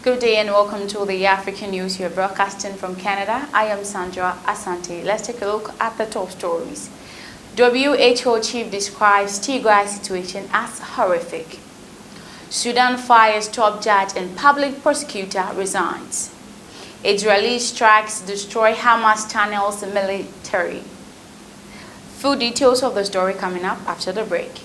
Good day and welcome to the African News. You're broadcasting from Canada. I am Sandra Asante. Let's take a look at the top stories. WHO chief describes Tigray situation as horrific. Sudan fires top judge and public prosecutor resigns. Israeli strikes destroy Hamas tunnels military. Full details of the story coming up after the break.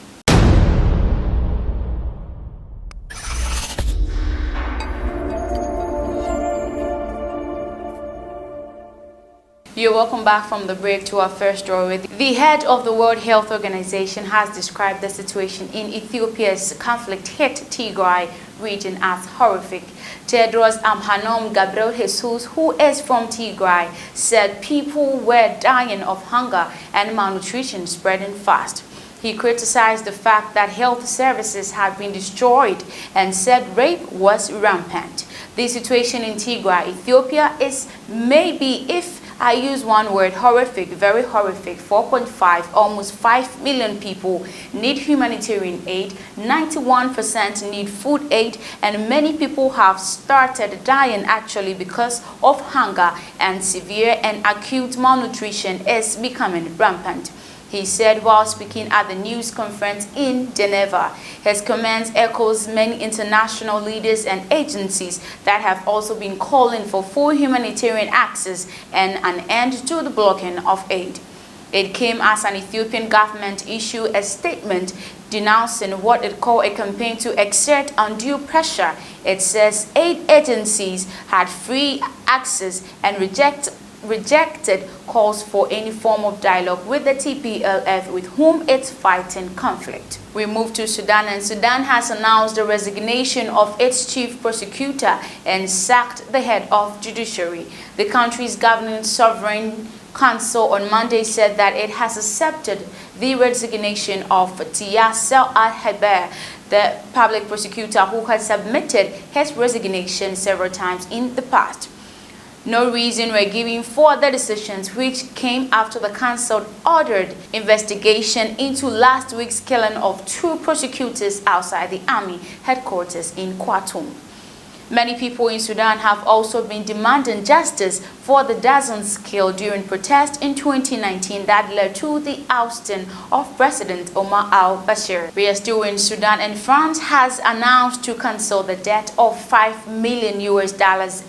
You're welcome back from the break to our first story. The head of the World Health Organization has described the situation in Ethiopia's conflict-hit Tigray region as horrific. Tedros Adhanom Ghebreyesus, who is from Tigray, said people were dying of hunger and malnutrition spreading fast. He criticized the fact that health services had been destroyed and said rape was rampant. The situation in Tigray, Ethiopia is maybe, if I use one word, horrific, very horrific. 4.5, almost 5 million people need humanitarian aid, 91% need food aid, and many people have started dying actually because of hunger, and severe and acute malnutrition is becoming rampant. He said while speaking at the news conference in Geneva. His comments echoes many international leaders and agencies that have also been calling for full humanitarian access and an end to the blocking of aid. It came as an Ethiopian government issued a statement denouncing what it called a campaign to exert undue pressure. It says aid agencies had free access and rejected calls for any form of dialogue with the TPLF with whom it's fighting conflict. We move to Sudan, and Sudan has announced the resignation of its chief prosecutor and sacked the head of judiciary. The country's governing sovereign council on Monday said that it has accepted the resignation of Tiasel Al-Haber, the public prosecutor who has submitted his resignation several times in the past. No reason were given for the decisions, which came after the council ordered investigation into last week's killing of 2 prosecutors outside the army headquarters in Khartoum. Many people in Sudan have also been demanding justice for the dozens killed during protests in 2019 that led to the ousting of President Omar al-Bashir. We are still in Sudan, and France has announced to cancel the debt of $5 million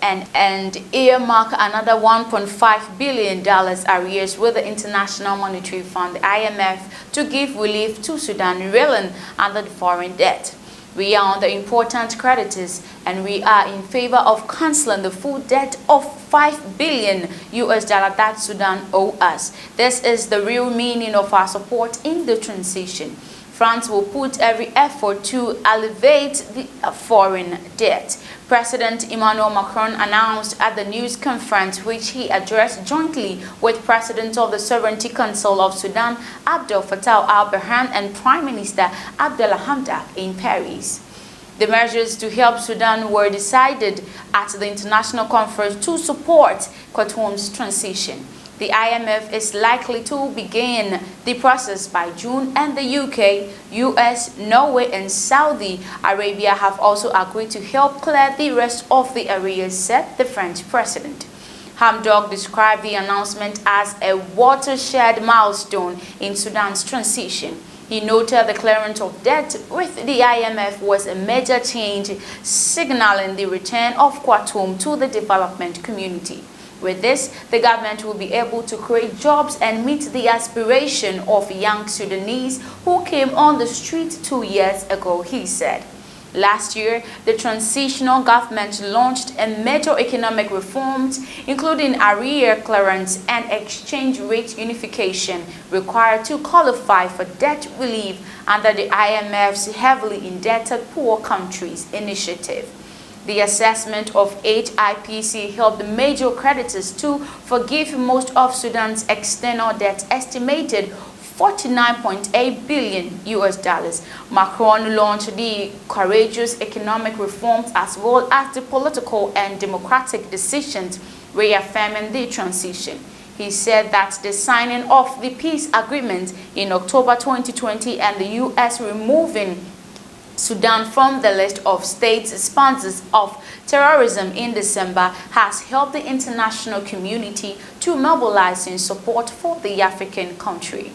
and earmark another $1.5 billion arrears with the International Monetary Fund, the IMF, to give relief to Sudan reeling under the foreign debt. We are on the important creditors, and we are in favor of canceling the full debt of $5 billion that Sudan owes us. This is the real meaning of our support in the transition. France will put every effort to alleviate the foreign debt. President Emmanuel Macron announced at the news conference, which he addressed jointly with President of the Sovereignty Council of Sudan, Abdel Fattah al-Burhan, and Prime Minister Abdallah Hamdok in Paris. The measures to help Sudan were decided at the international conference to support Khartoum's transition. The IMF is likely to begin the process by June, and the UK, US, Norway, and Saudi Arabia have also agreed to help clear the rest of the arrears, said the French president. Hamdok described the announcement as a watershed milestone in Sudan's transition. He noted the clearance of debt with the IMF was a major change, signaling the return of Khartoum to the development community. With this, the government will be able to create jobs and meet the aspiration of young Sudanese who came on the street 2 years ago, he said. Last year, the transitional government launched a major economic reforms, including arrear clearance and exchange rate unification, required to qualify for debt relief under the IMF's heavily indebted poor countries initiative. The assessment of HIPC helped major creditors to forgive most of Sudan's external debt, estimated $49.8 billion US. Macron launched the courageous economic reforms as well as the political and democratic decisions, reaffirming the transition. He said that the signing of the peace agreement in October 2020 and the U.S. removing Sudan from the list of state sponsors of terrorism in December has helped the international community to mobilize in support for the African country.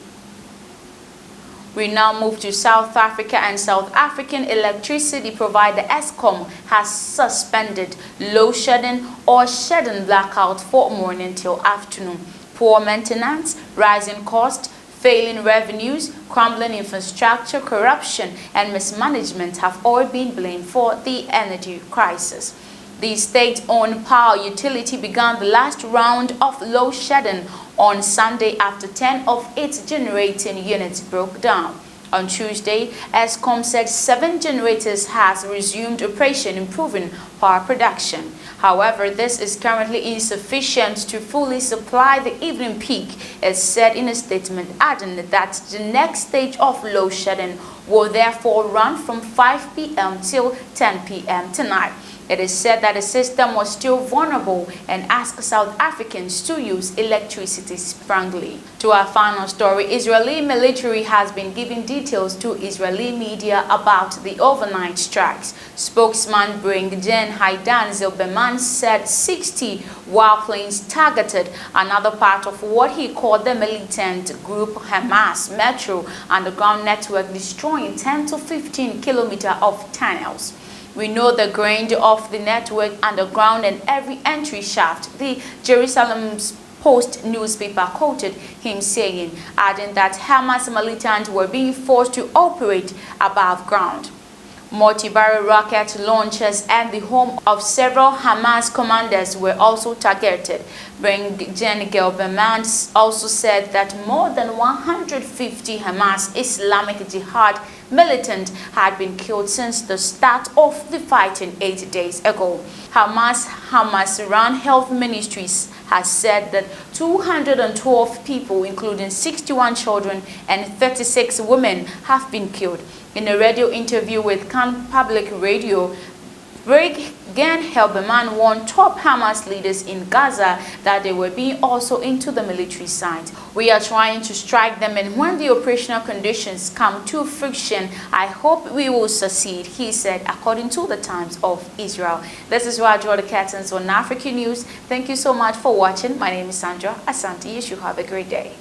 We now move to South Africa, and South African electricity provider Eskom has suspended load shedding or shedding blackout for morning till afternoon. Poor maintenance, rising costs, failing revenues, crumbling infrastructure, corruption, and mismanagement have all been blamed for the energy crisis. The state-owned power utility began the last round of load shedding on Sunday after 10 of its generating units broke down. On Tuesday, Eskom said 7 generators has resumed operation, improving power production. However, this is currently insufficient to fully supply the evening peak, as said in a statement, adding that the next stage of load shedding will therefore run from 5 p.m. till 10 p.m. tonight. It is said that the system was still vulnerable and asked South Africans to use electricity sparingly. To our final story, Israeli military has been giving details to Israeli media about the overnight strikes. Spokesman Brigadir Haidan Zilberman said 60 warplanes targeted another part of what he called the militant group Hamas metro underground network, destroying 10 to 15 kilometers of tunnels. We know the grain of the network underground and every entry shaft, the Jerusalem Post newspaper quoted him saying, adding that Hamas militants were being forced to operate above ground. Multi-barrel rocket launchers and the home of several Hamas commanders were also targeted. Brigadir Zilberman also said that more than 150 Hamas Islamic Jihad militants had been killed since the start of the fighting 8 days ago. Hamas-run Health Ministries has said that 212 people, including 61 children and 36 women, have been killed. In a radio interview with Kan Public Radio, Brigadir Zilberman warned top Hamas leaders in Gaza that they were being also into the military side. We are trying to strike them, and when the operational conditions come to friction, I hope we will succeed, he said, according to the Times of Israel. This is where I draw the curtains on African News. Thank you so much for watching. My name is Sandra Asante. You should have a great day.